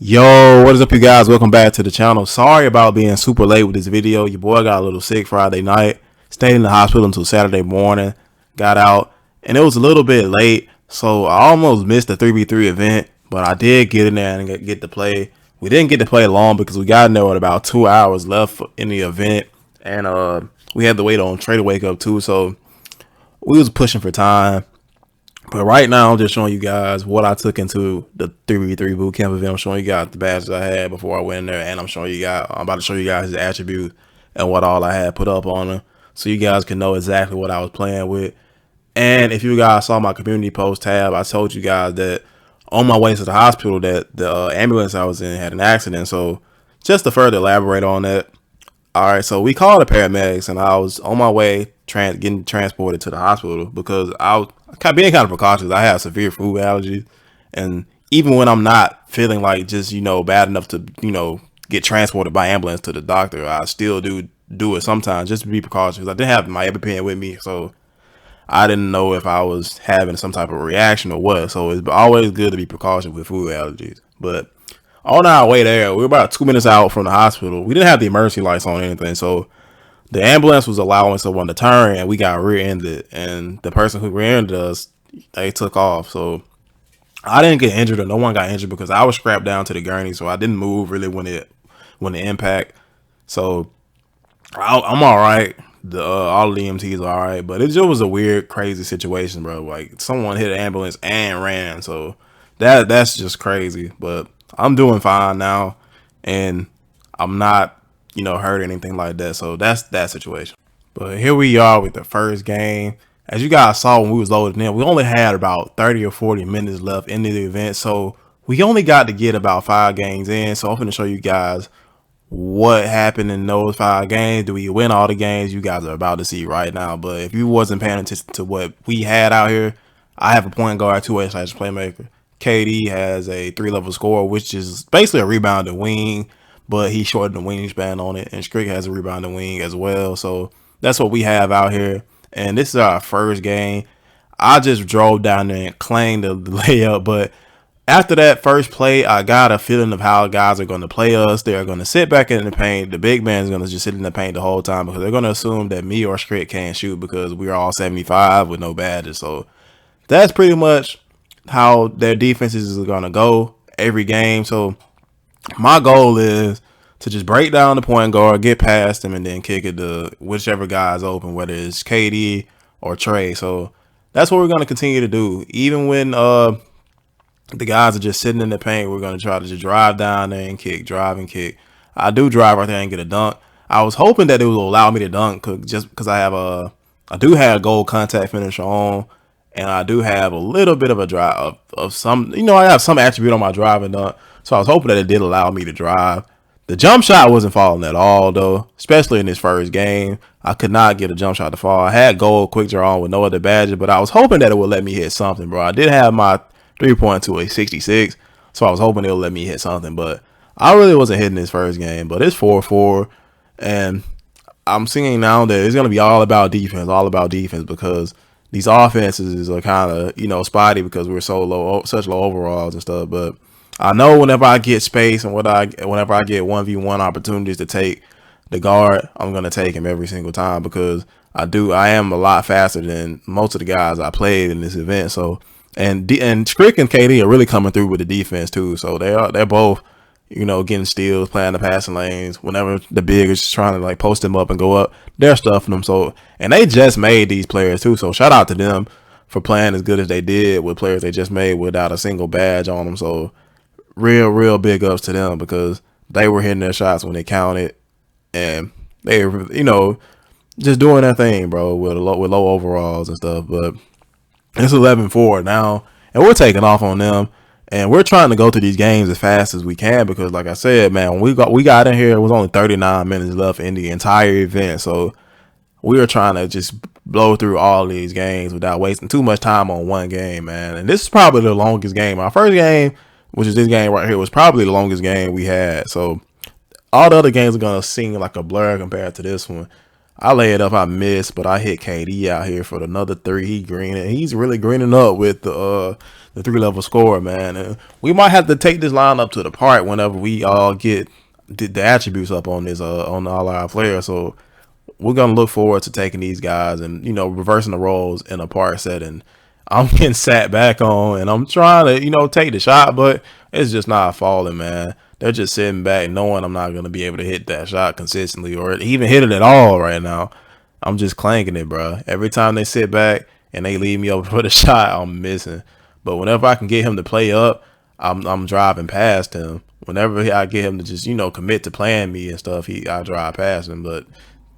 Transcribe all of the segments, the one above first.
Yo, what is up, you guys? Welcome back to the channel. Sorry about being super late with this video. Your boy got a little sick Friday night. Stayed in the hospital until Saturday morning. Got out, and it was a little bit late, so I almost missed the 3v3 event, but I did get in there and get to play. We didn't get to play long because we got in there with about 2 hours left in the event, and we had to wait on Trey to wake up too, so we was pushing for time. But right now, I'm just showing you guys what I took into the 3v3 bootcamp event. I'm showing you guys the badges I had before I went in there, and I'm about to show you guys his attributes and what all I had put up on him, so you guys can know exactly what I was playing with. And if you guys saw my community post tab, I told you guys that on my way to the hospital that the ambulance I was in had an accident. So just to further elaborate on that, all right, so we called the paramedics, and I was on my way getting transported to the hospital because I was being kind of precautious. I have severe food allergies, and even when I'm not feeling like just bad enough to get transported by ambulance to the doctor, I still do it sometimes just to be precautious. I didn't have my EpiPen with me, so I didn't know if I was having some type of reaction or what. So it's always good to be precautious with food allergies. But on our way there, we were about 2 minutes out from the hospital. We didn't have the emergency lights on or anything, so the ambulance was allowing someone to turn, and we got rear-ended. And the person who rear-ended us, they took off. So I didn't get injured, or no one got injured, because I was strapped down to the gurney, so I didn't move really when the impact. So I'm all right. All the EMTs are all right, but it just was a weird, crazy situation, bro. Like someone hit an ambulance and ran, so that's just crazy. But I'm doing fine now, and I'm not hurt or anything like that. So that's that situation. But here we are with the first game. As you guys saw when we was loading in, we only had about 30 or 40 minutes left in the event, so we only got to get about 5 games in. So I'm going to show you guys what happened in those 5 games. Do we win all the games? You guys are about to see right now. But if you wasn't paying attention to what we had out here, I have a point guard, 2-way slash playmaker. KD has a 3-level score, which is basically a rebounding wing, but he shortened the wingspan on it. And Strick has a rebounding wing as well. So that's what we have out here. And this is our first game. I just drove down there and claimed the layup, but after that first play, I got a feeling of how guys are going to play us. They're going to sit back in the paint. The big man is going to just sit in the paint the whole time because they're going to assume that me or Strick can't shoot because we're all 75 with no badges. So that's pretty much how their defenses is going to go every game. So my goal is to just break down the point guard, get past him, and then kick it to whichever guy's open, whether it's KD or Trey. So that's what we're going to continue to do. Even when the guys are just sitting in the paint, we're going to try to just drive down there and kick, drive and kick. I do drive right there and get a dunk. I was hoping that it will allow me to dunk just because I do have gold contact finisher on, and I do have a little bit of a drive of some, I have some attribute on my drive and dunk. So I was hoping that it did allow me to drive. The jump shot wasn't falling at all, though, especially in this first game. I could not get a jump shot to fall. I had gold quick draw on with no other badges, but I was hoping that it would let me hit something, bro. I did have my 3-point to a 66, so I was hoping it would let me hit something, but I really wasn't hitting this first game. But it's 4-4, and I'm seeing now that it's going to be all about defense, because these offenses are kind of, spotty because we're so low, such low overalls and stuff. But I know whenever I get space and whenever I get 1v1 opportunities to take the guard, I'm going to take him every single time because I am a lot faster than most of the guys I played in this event. So, and Strick and KD are really coming through with the defense too. So they're both, getting steals, playing the passing lanes. Whenever the big is just trying to like post them up and go up, they're stuffing them. So, and they just made these players too. So shout out to them for playing as good as they did with players they just made without a single badge on them. So real big ups to them because they were hitting their shots when they counted, and they were, just doing their thing, bro, with low overalls and stuff. But it's 11-4 now, and we're taking off on them, and we're trying to go through these games as fast as we can because, like I said, man, when we got in here, it was only 39 minutes left in the entire event, so we were trying to just blow through all these games without wasting too much time on one game, man. And this is probably the longest game. Our first game, which is this game right here, was probably the longest game we had. So all the other games are going to seem like a blur compared to this one. I lay it up, I missed, but I hit KD out here for another 3. He's really greening up with the the 3-level scorer, man. And we might have to take this lineup to the part whenever we all get the attributes up on this on all our players. So we're gonna look forward to taking these guys and reversing the roles in a part setting. I'm getting sat back on and I'm trying to take the shot, but it's just not falling, man. They're just sitting back knowing I'm not gonna be able to hit that shot consistently or even hit it at all right now. I'm just clanking it, bro. Every time they sit back and they leave me open for the shot, I'm missing. But whenever I can get him to play up, I'm driving past him. Whenever I get him to just commit to playing me and stuff, I drive past him. But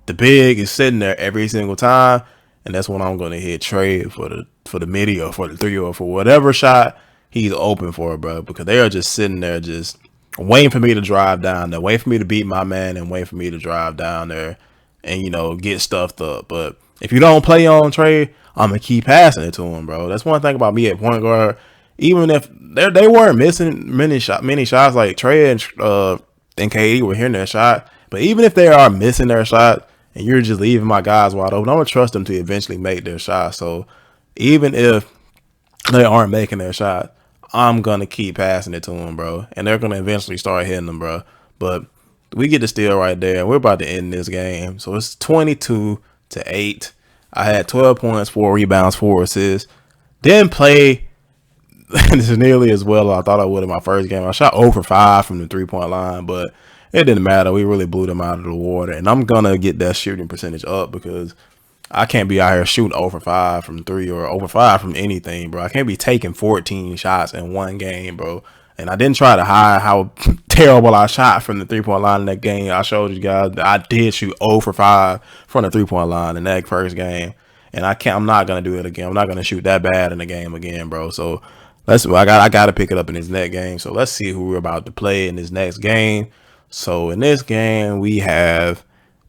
the big is sitting there every single time, and that's when I'm gonna hit trade for the midi or for the three or for whatever shot he's open for, bro. Because they are just sitting there just waiting for me to drive down there, waiting for me to beat my man and waiting for me to drive down there and get stuffed up. But if you don't play on trade, I'm gonna keep passing it to him, bro. That's one thing about me at point guard. Even if they weren't missing many shots like Trey and KD were hitting their shot, but even if they are missing their shot and you're just leaving my guys wide open, I'm gonna trust them to eventually make their shot. So even if they aren't making their shot, I'm gonna keep passing it to them, bro, and they're gonna eventually start hitting them, bro. But we get the steal right there, and we're about to end this game. So it's 22-8. I had 12 points, 4 rebounds, 4 assists. Didn't play this nearly as well as I thought I would in my first game. I shot 0 for 5 from the 3-point line, but it didn't matter. We really blew them out of the water, and I'm gonna get that shooting percentage up because I can't be out here shooting 0 for 5 from 3 or 0 for 5 from anything, bro. I can't be taking 14 shots in one game, bro. And I didn't try to hide how terrible I shot from the 3-point line in that game. I showed you guys that I did shoot 0 for 5 from the 3-point line in that first game. And I'm not gonna do it again. I'm not gonna shoot that bad in the game again, bro. So I gotta pick it up in this next game. So let's see who we're about to play in this next game. So in this game we have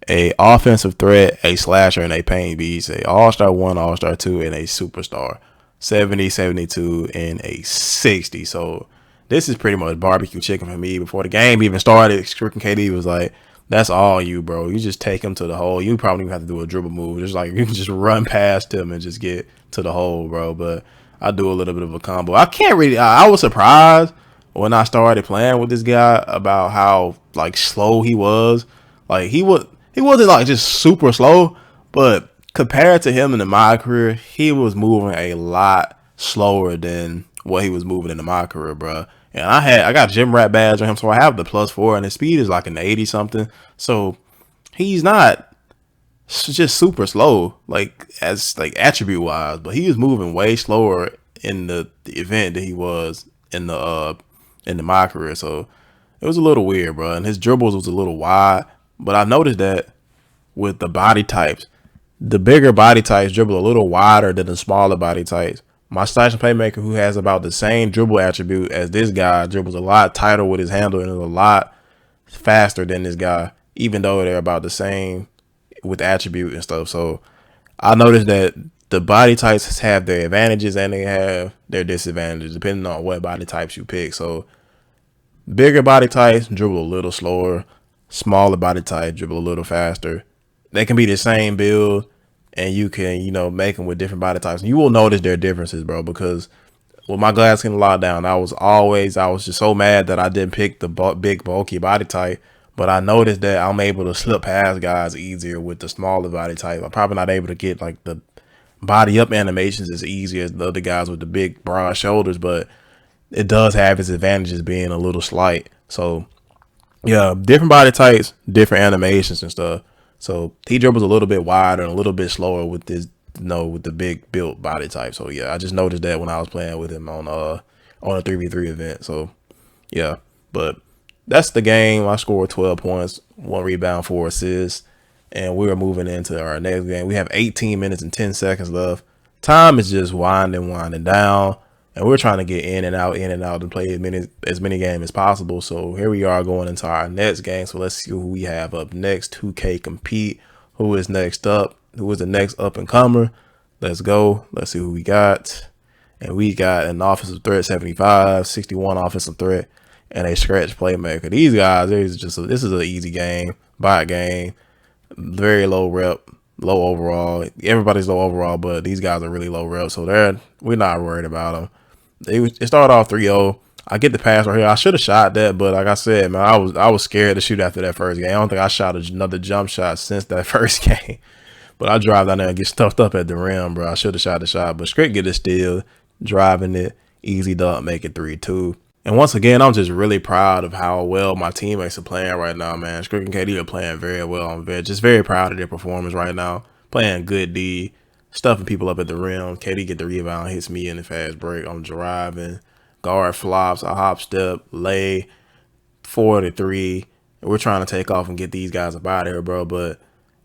a offensive threat, a slasher, and a paint beast, a all-star 1, all-star 2, and a superstar. 70, 72, and a 60. So this is pretty much barbecue chicken for me. Before the game even started, freaking KD was like, that's all you, bro. You just take him to the hole. You probably even have to do a dribble move. Just like you can just run past him and just get to the hole, bro. But I do a little bit of a combo. I was surprised when I started playing with this guy about how like slow he was. Like he wasn't like just super slow, but compared to him in my career, he was moving a lot slower than what he was moving into my career, bro. And I got a gym rat badge on him, so I have the +4, and his speed is like an 80 something. So he's not just super slow, like as like attribute wise, but he was moving way slower in the event than he was in the my career. So it was a little weird, bro. And his dribbles was a little wide, but I noticed that with the body types, the bigger body types dribble a little wider than the smaller body types. My slash playmaker, who has about the same dribble attribute as this guy, dribbles a lot tighter with his handle and is a lot faster than this guy, even though they're about the same with attribute and stuff. So I noticed that the body types have their advantages and they have their disadvantages depending on what body types you pick. So bigger body types dribble a little slower, smaller body types dribble a little faster. They can be the same build, and you can, make them with different body types. And you will notice their differences, bro, because with my glass skin lockdown, I was just so mad that I didn't pick the big, bulky body type. But I noticed that I'm able to slip past guys easier with the smaller body type. I'm probably not able to get, like, the body up animations as easy as the other guys with the big, broad shoulders, but it does have its advantages being a little slight. So, yeah, different body types, different animations and stuff. So he dribbles a little bit wider and a little bit slower with this, with the big built body type. So yeah, I just noticed that when I was playing with him on a 3v3 event. So yeah, but that's the game. I scored 12 points, 1 rebound, 4 assists, and we're moving into our next game. We have 18 minutes and 10 seconds left. Time is just winding down, and we're trying to get in and out, and play as many games as possible. So here we are going into our next game. So let's see who we have up next. 2K compete. Who is next up? Who is the next up and comer? Let's go. Let's see who we got. And we got an offensive threat 75, 61 offensive threat, and a scratch playmaker. These guys, this is an easy game, bot game, very low rep, low overall. Everybody's low overall, but these guys are really low rep, so we're not worried about them. it started off 3-0. I get the pass right here. I should have shot that, but like I said, man, I was scared to shoot after that first game. I don't think I shot another jump shot since that first game. But I drive down there and get stuffed up at the rim, bro. I should have shot the shot, but Strick get it still, driving it, easy dunk, make it 3-2. And once again, I'm just really proud of how well my teammates are playing right now, man. Strick and KD are playing very well. I'm just very proud of their performance right now. Playing good D, stuffing people up at the rim. KD get the rebound, hits me in the fast break. I'm driving, guard flops, a hop step, lay, 4-3. And we're trying to take off and get these guys up out of here, bro. But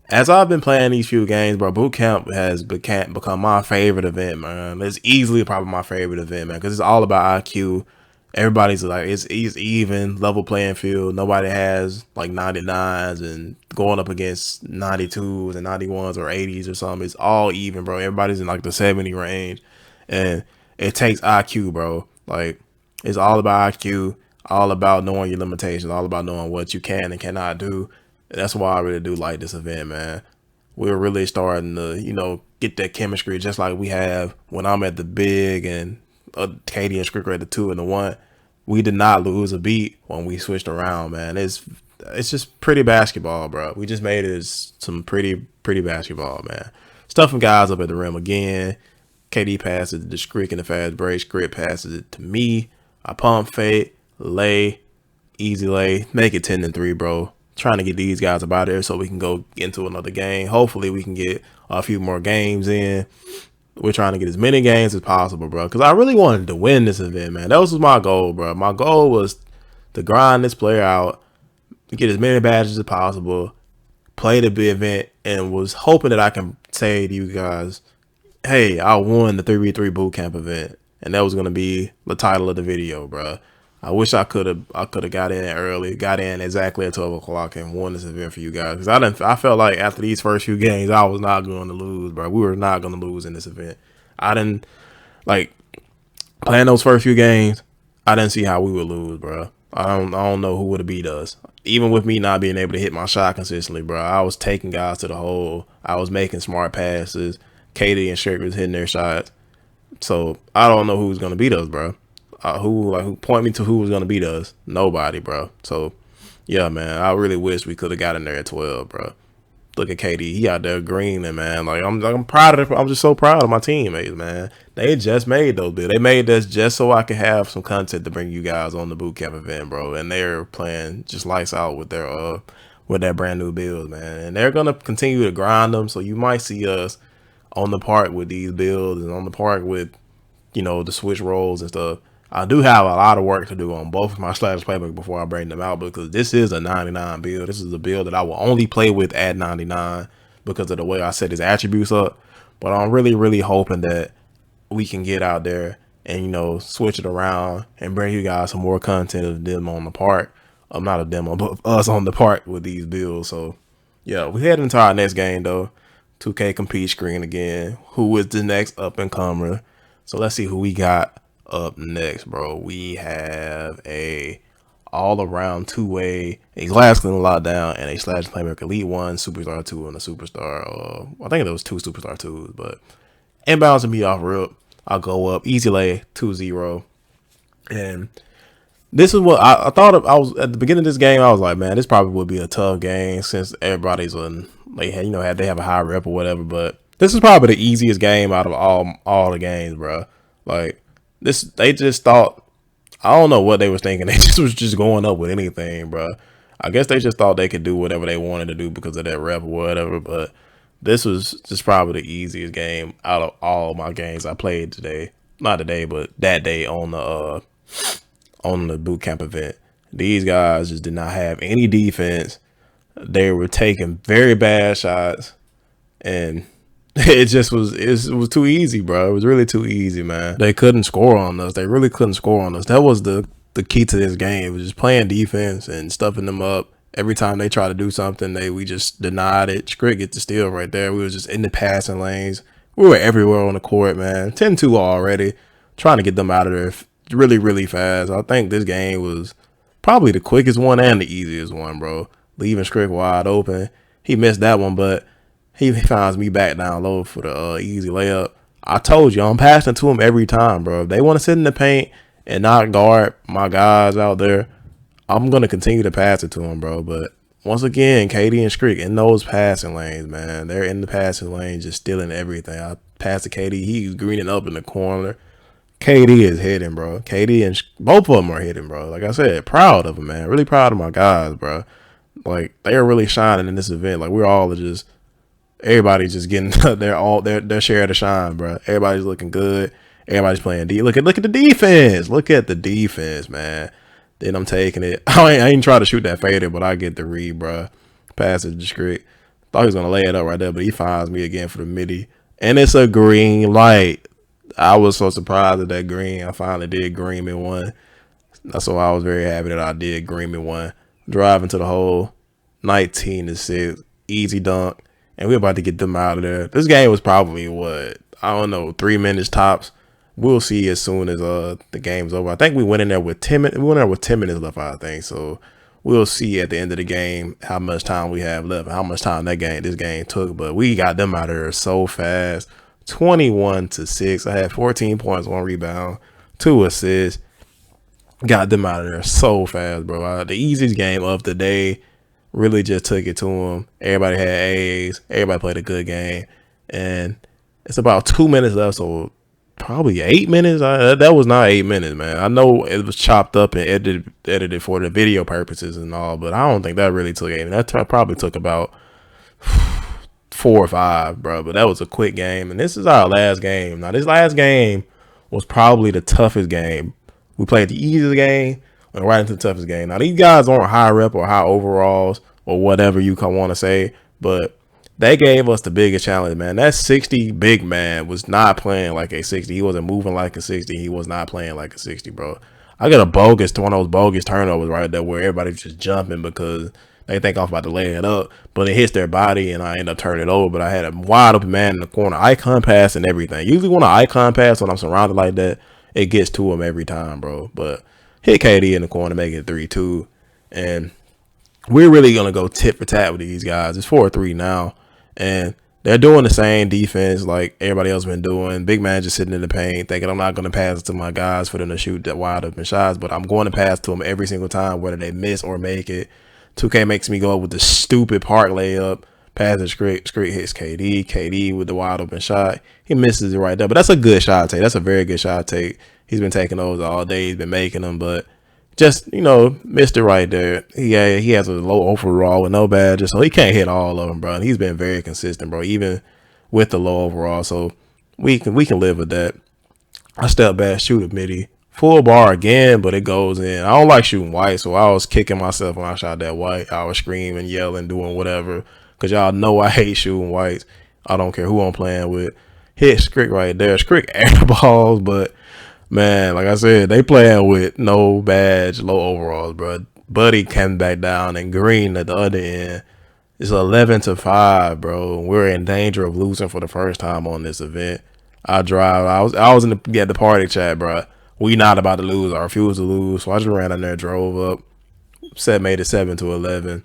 as I've been playing these few games, bro, Bootcamp has become my favorite event, man. It's easily probably my favorite event, man, because it's all about IQ. Everybody's like, it's even, level playing field. Nobody has like 99s and going up against 92s and 91s or 80s or something. It's all even, bro. Everybody's in like the 70 range. And it takes IQ, bro. Like, it's all about IQ, all about knowing your limitations, all about knowing what you can and cannot do. That's why I really do like this event, man. We're really starting to, you know, get that chemistry just like we have when I'm at the big and KD and Strick at the 2 and the 1. We did not lose a beat when we switched around, man. It's just pretty basketball, bro. We just made it some pretty basketball, man. Stuffing guys up at the rim again. KD passes it to Strick in the fast break. Strick passes it to me. I pump fake, lay, easy lay, make it 10-3, bro. Trying to get these guys up out of there so we can go into another game. Hopefully we can get a few more games in. We're trying to get as many games as possible, bro, because I really wanted to win this event, man. That was my goal, bro. My goal was to grind this player out, get as many badges as possible, play the big event, and was hoping that I can say to you guys, hey, I won the 3v3 bootcamp event, and that was going to be the title of the video, bro. I wish I could have got in early, got in exactly at 12 o'clock and won this event for you guys. Because I felt like after these first few games, I was not going to lose, bro. We were not going to lose in this event. I didn't, like, playing those first few games, I didn't see how we would lose, bro. I don't know who would have beat us. Even with me not being able to hit my shot consistently, bro. I was taking guys to the hole. I was making smart passes. KD and Strick was hitting their shots. So I don't know who's going to beat us, bro. Who point me to who was gonna beat us? Nobody, bro. So yeah, man, I really wish we could have got in there at 12, bro. Look at KD, he out there greening, man. Like I'm proud of it. I'm just so proud of my teammates, man. They just made those builds. They made this just so I could have some content to bring you guys on the bootcamp event, bro. And they're playing just lights out with their brand new builds, man. And they're gonna continue to grind them. So you might see us on the park with these builds and on the park with, you know, the switch roles and stuff. I do have a lot of work to do on both of my Sliders playbook before I bring them out, because this is a 99 build. This is a build that I will only play with at 99 because of the way I set his attributes up. But I'm really hoping that we can get out there and, you know, switch it around and bring you guys some more content of them on the park. Not a demo, but us on the park with these builds. So yeah, we head into our next game though. 2K compete screen again. Who is the next up and comer? So let's see who we got up next, bro. We have a all-around two-way, a glass clean lockdown, and a slash playmaker elite 1, superstar 2, and a superstar. I think there was 2 superstar 2s, but inbounds and me off rip. I'll go up easy lay 2-0, and this is what I thought. I was at the beginning of this game. I was like, man, this probably would be a tough game since everybody's on. They have a high rep or whatever. But this is probably the easiest game out of all the games, bro. Like this, they just thought. I don't know what they was thinking. They just was just going up with anything, bro. I guess they just thought they could do whatever they wanted to do because of that rep or whatever. But this was just probably the easiest game out of all my games I played today. Not today, but that day on the bootcamp event. These guys just did not have any defense. They were taking very bad shots, and it was too easy, bro. It was really too easy, man. They couldn't score on us. They really couldn't score on us. That was the key to this game. It was just playing defense and stuffing them up. Every time they try to do something, we just denied it. Strick gets the steal right there. We was just in the passing lanes. We were everywhere on the court, man. 10-2 already. Trying to get them out of there really fast. I think this game was probably the quickest one and the easiest one, bro. Leaving Strick wide open. He missed that one, but he finds me back down low for the easy layup. I told you, I'm passing to him every time, bro. If they want to sit in the paint and not guard my guys out there, I'm going to continue to pass it to him, bro. But once again, KD and Streak in those passing lanes, man. They're in the passing lane just stealing everything. I passed to KD. He's greening up in the corner. KD is hitting, bro. KD and both of them are hitting, bro. Like I said, proud of them, man. Really proud of my guys, bro. Like, they are really shining in this event. Like, we're all just, everybody's just getting their share of the shine, bro. Everybody's looking good. Everybody's playing D. Look at the defense. Look at the defense, man. Then I'm taking it. I ain't trying to shoot that fader, but I get the read, bro. Pass it to Streak. Thought he was gonna lay it up right there, but he finds me again for the midi, and it's a green light. I was so surprised at that green. I finally did green me one. That's why I was very happy that I did green me one. Driving to the hole, 19-6, easy dunk, and we're about to get them out of there. This game was probably what, I don't know, 3 minutes tops. We'll see as soon as the game's over. I think we went in there with 10 minutes. We went in there with 10 minutes left, I think. So we'll see at the end of the game how much time we have left and how much time this game took. But we got them out of there so fast. 21-6. I had 14 points, 1 rebound, 2 assists. Got them out of there so fast, bro. The easiest game of the day. Really just took it to them. Everybody had A's. Everybody played a good game. And it's about 2 minutes left, so probably 8 minutes. That was not 8 minutes, man. I know it was chopped up and edited for the video purposes and all, but I don't think that really took 8 minutes. That probably took about 4 or 5, bro. But that was a quick game, and this is our last game. Now, this last game was probably the toughest game. We played the easiest game and right into the toughest game. Now, these guys aren't high rep or high overalls or whatever you want to say, but they gave us the biggest challenge, man. That 60 big man was not playing like a 60. He wasn't moving like a 60. He was not playing like a 60, bro. I got one of those bogus turnovers right there where everybody's just jumping because they think I'm about to lay it up, but it hits their body and I end up turning it over. But I had a wide open man in the corner, icon pass and everything. Usually when I icon pass, when I'm surrounded like that, it gets to him every time, bro. But hit KD in the corner, make it 3-2. And we're really going to go tit for tat with these guys. It's 4-3 now. And they're doing the same defense like everybody else been doing. Big man just sitting in the paint thinking I'm not going to pass it to my guys for them to shoot that wide open shots, but I'm going to pass to them every single time, whether they miss or make it. 2K makes me go up with the stupid park layup. Pass it straight hits KD. KD with the wide open shot. He misses it right there, but that's a good shot take. That's a very good shot take. He's been taking those all day. He's been making them, but just, missed it right there. He has a low overall with no badges, so he can't hit all of them, bro. And he's been very consistent, bro, even with the low overall. So we can live with that. I step back, shoot a midi, full bar again, but it goes in. I don't like shooting white, so I was kicking myself when I shot that white. I was screaming, yelling, doing whatever, because y'all know I hate shooting whites. I don't care who I'm playing with. Hit Scrick right there. Scrick air balls, but man, like I said, they playing with no badge, low overalls, bro. Buddy came back down and green at the other end. It's 11-5, bro. We're in danger of losing for the first time on this event. I was in the party chat, bro. We not about to lose. I refuse to lose. So I just ran in there, drove up, made it 7-11.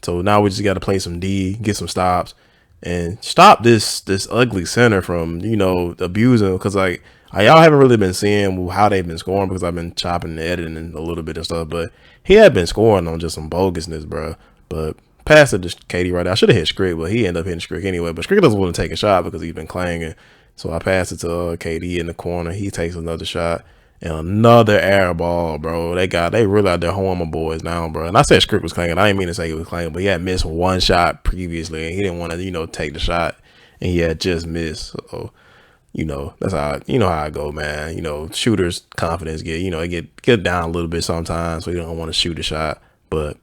So now we just got to play some D, get some stops, and stop this ugly center from, abusing. Because, like, y'all haven't really been seeing how they've been scoring because I've been chopping and editing a little bit and stuff. But he had been scoring on just some bogusness, bro. But pass it to KD right now. I should have hit Scrick, but he ended up hitting Scrick anyway. But Scrick doesn't want to take a shot because he's been clanging. So I pass it to KD in the corner. He takes another shot. And another air ball, bro. They really out there hoeing my boys now, bro. And I said Scrick was clanging. I didn't mean to say he was clanging, but he had missed one shot previously, and he didn't want to, take the shot, and he had just missed. So, that's how how I go, man. Shooters' confidence get down a little bit sometimes, so you don't want to shoot a shot. But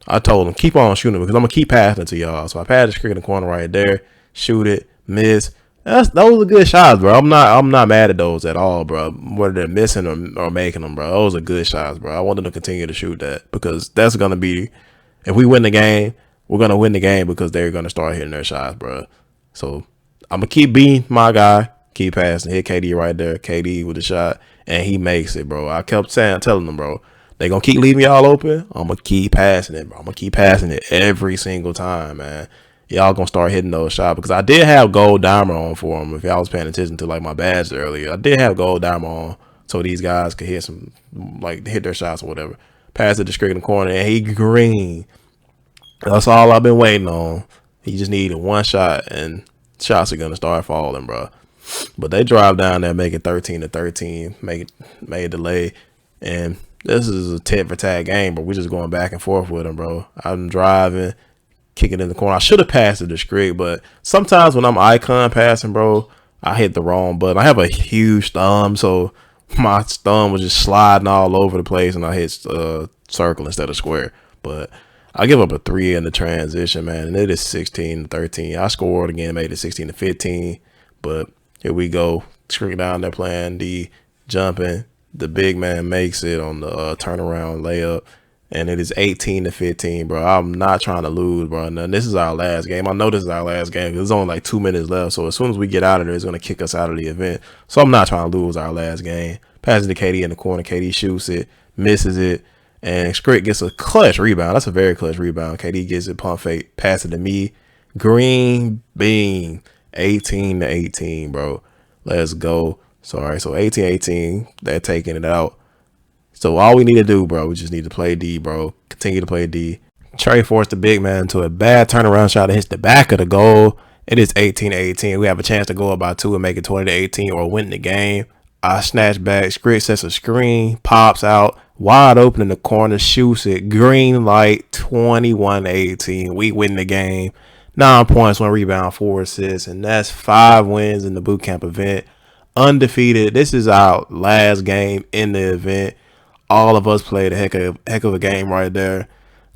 I told him keep on shooting because I'm gonna keep passing it to y'all. So I passed the Scrick in the corner right there, shoot it, miss. Those are good shots, bro. I'm not mad at those at all, bro. Whether they're missing or making them, bro. Those are good shots, bro. I want them to continue to shoot that because that's gonna be, if we win the game, we're gonna win the game because they're gonna start hitting their shots, bro. So I'm gonna keep being my guy, keep passing, hit KD right there, KD with the shot, and he makes it, bro. I kept telling them, bro, they gonna keep leaving y'all open. I'm gonna keep passing it, bro. I'm gonna keep passing it every single time, man. y'all gonna start hitting those shots, because I did have gold diamond on for them. If y'all was paying attention to like my badge earlier, I did have gold diamond on so these guys could hit some, like, hit their shots or whatever. Pass it to Strick in the corner, and he green. That's all I've been waiting on. He just needed one shot, and shots are gonna start falling, bro. But they drive down there, make it 13-13, made a delay, and this is a tit for tat game, but we're just going back and forth with him, bro. I'm driving, kicking in the corner. I should have passed it to Strick, but sometimes when I'm icon passing, bro, I hit the wrong button. I have a huge thumb, so my thumb was just sliding all over the place, and I hit circle instead of square. But I give up a 3 in the transition, man, and it is 16-13. I scored again, made it 16-15, but here we go. Strick down there playing D, jumping. The big man makes it on the turnaround layup, and it is 18-15, bro. I'm not trying to lose, bro. And this is our last game. I know this is our last game because there's only like 2 minutes left. So as soon as we get out of there, it's going to kick us out of the event. So I'm not trying to lose our last game. Passes to KD in the corner. KD shoots it, misses it, and Strick gets a clutch rebound. That's a very clutch rebound. KD gets it, pump fake, pass it to me. Green bean, 18-18, bro. Let's go. Sorry, so 18-18, they're taking it out. So all we need to do, bro, we just need to play D, bro. Continue to play D. Trey forced the big man into a bad turnaround shot that hits the back of the goal. It is 18-18. We have a chance to go up by 2 and make it 20-18 or win the game. I snatch back. Strick sets a screen, pops out, wide open in the corner, shoots it. Green light, 21-18. We win the game. 9 points, 1 rebound, 4 assists, and that's 5 wins in the boot camp event. Undefeated. This is our last game in the event. All of us played a heck of a game right there.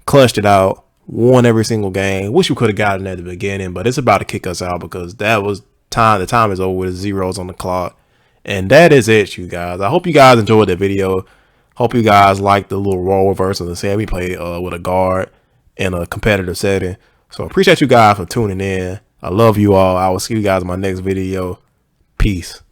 Clutched it out. Won every single game. Wish we could have gotten at the beginning, but it's about to kick us out because that was time. The time is over with zeros on the clock. And that is it, you guys. I hope you guys enjoyed the video. Hope you guys liked the little role reversal and say we played with a guard in a competitive setting. So appreciate you guys for tuning in. I love you all. I will see you guys in my next video. Peace.